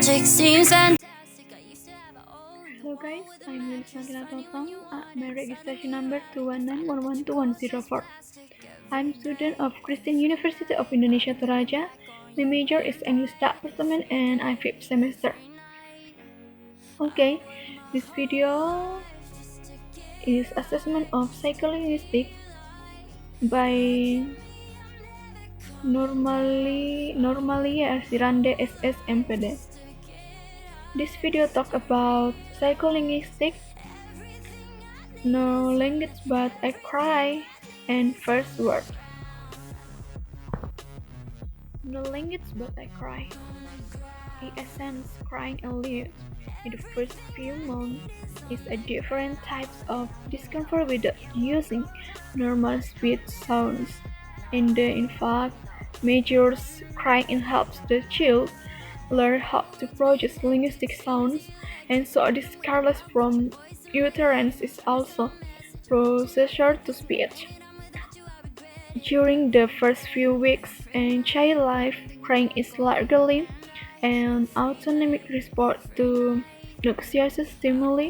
magic seems fantastic. I used to have a old Hello guys, I'm Wilson Tong. My registration number 219112104. I'm student of Christian University of Indonesia Toraja. My major is English Department and I'm 5th semester. Okay, this video is assessment of psycholinguistics by normally Arsirande SS MPD. This video talk about psycholinguistics, no language but I cry, and first word. No language but I cry. In essence, crying aloud in the first few months is a different types of discomfort without using normal speech sounds. In fact, measures crying helps the child learn how to produce linguistic sounds, and so discarless from utterance is also processor to speech. During the first few weeks in child life, crying is largely an autonomic response to noxious stimuli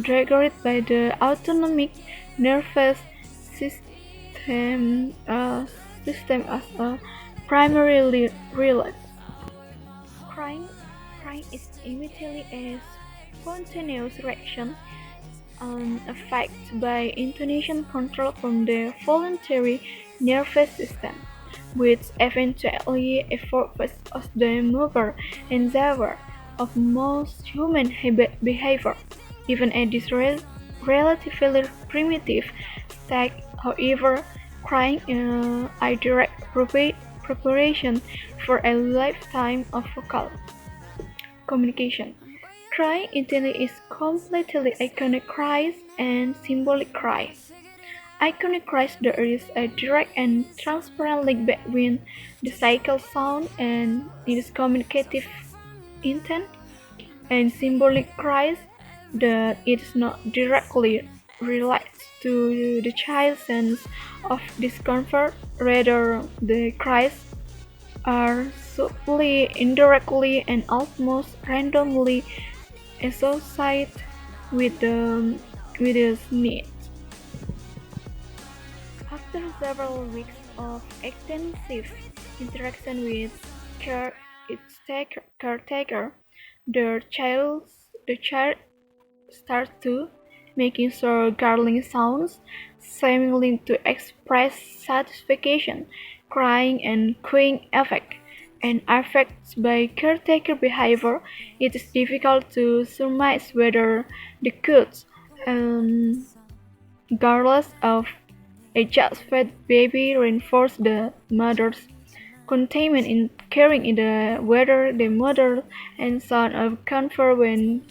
triggered by the autonomic nervous system, as a primary relay. Crying is immediately a spontaneous reaction, affected by intonation control from the voluntary nervous system, which eventually efforts as the mover and driver of most human behavior. Even at this relatively primitive stage, however, crying is a direct preparation for a lifetime of vocal communication. Crying intently is completely iconic cries and symbolic cries. Iconic cries, there is a direct and transparent link between the cycle sound and its communicative intent, and symbolic cries that it is not directly related to the child's sense of discomfort. Rather, the cries are subtly, indirectly, and almost randomly associated with the need. After several weeks of extensive interaction with its caretaker, the child starts to making gargling sounds, seemingly to express satisfaction, crying and cooing affect, and affected by caretaker behavior. It is difficult to surmise whether the coots, regardless of a just-fed baby, reinforce the mother's containment in caring in the whether the mother and son of comfort when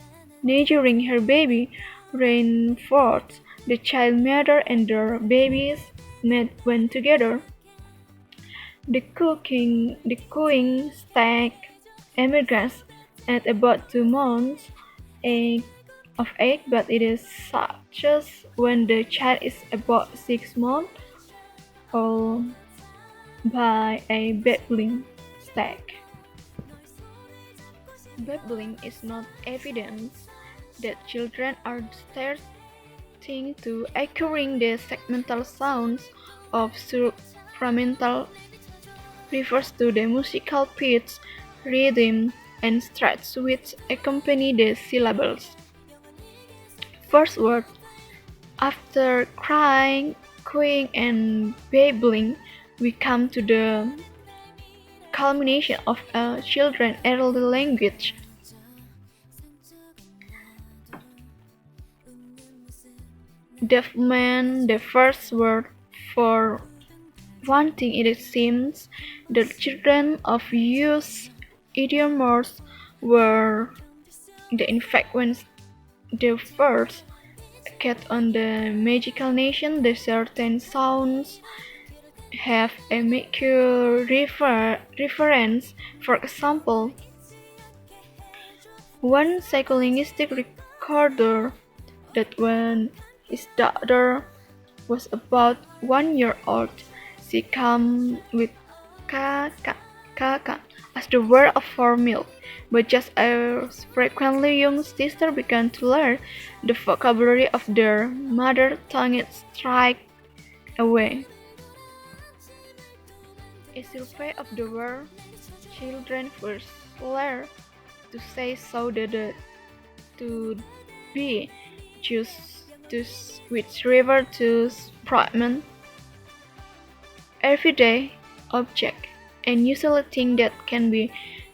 nurturing her baby reinforce the child mother and their babies met when together. The cooing stage emerges at about 2 months of age, but it is such as when the child is about 6 months old by a babbling stage. Babbling is not evidence that children are starting to acquiring the segmental sounds of supramental refers to the musical pitch, rhythm, and stretch which accompany the syllables. First word. After crying, cooing, and babbling, we come to the culmination of a children's early language. Development, the first word. For one thing, it seems the children of youth idioms were in fact when the first cat on the magical nation, the certain sounds have a mature reference. For example, one psycholinguistic recorder that when his daughter was about 1 year old, she came with ka kaka as the word for milk, but just as frequently young sisters began to learn the vocabulary of their mother tongue straight away. A survey of the word children first learn to say so that to be choose to which river to fragment everyday object and usually thing that can be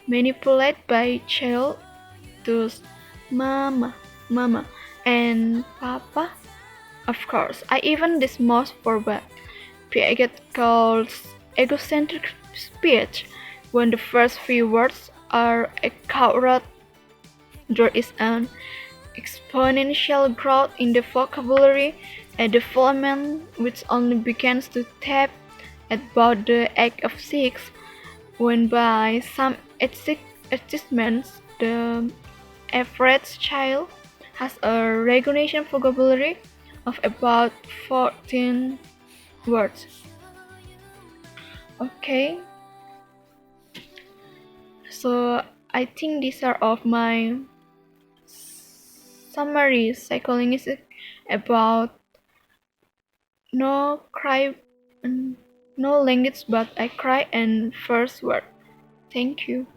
manipulated by child to mama, mama and papa. Of course, I even this most forbid. Piaget calls egocentric speech when the first few words are accurate. There is an exponential growth in the vocabulary, a development which only begins to tap at about the age of 6, when by some adjustments the average child has a recognition vocabulary of about 14 words. Okay, so I think these are of my summary psycholinguistics about no cry, no language but I cry and first word. Thank you.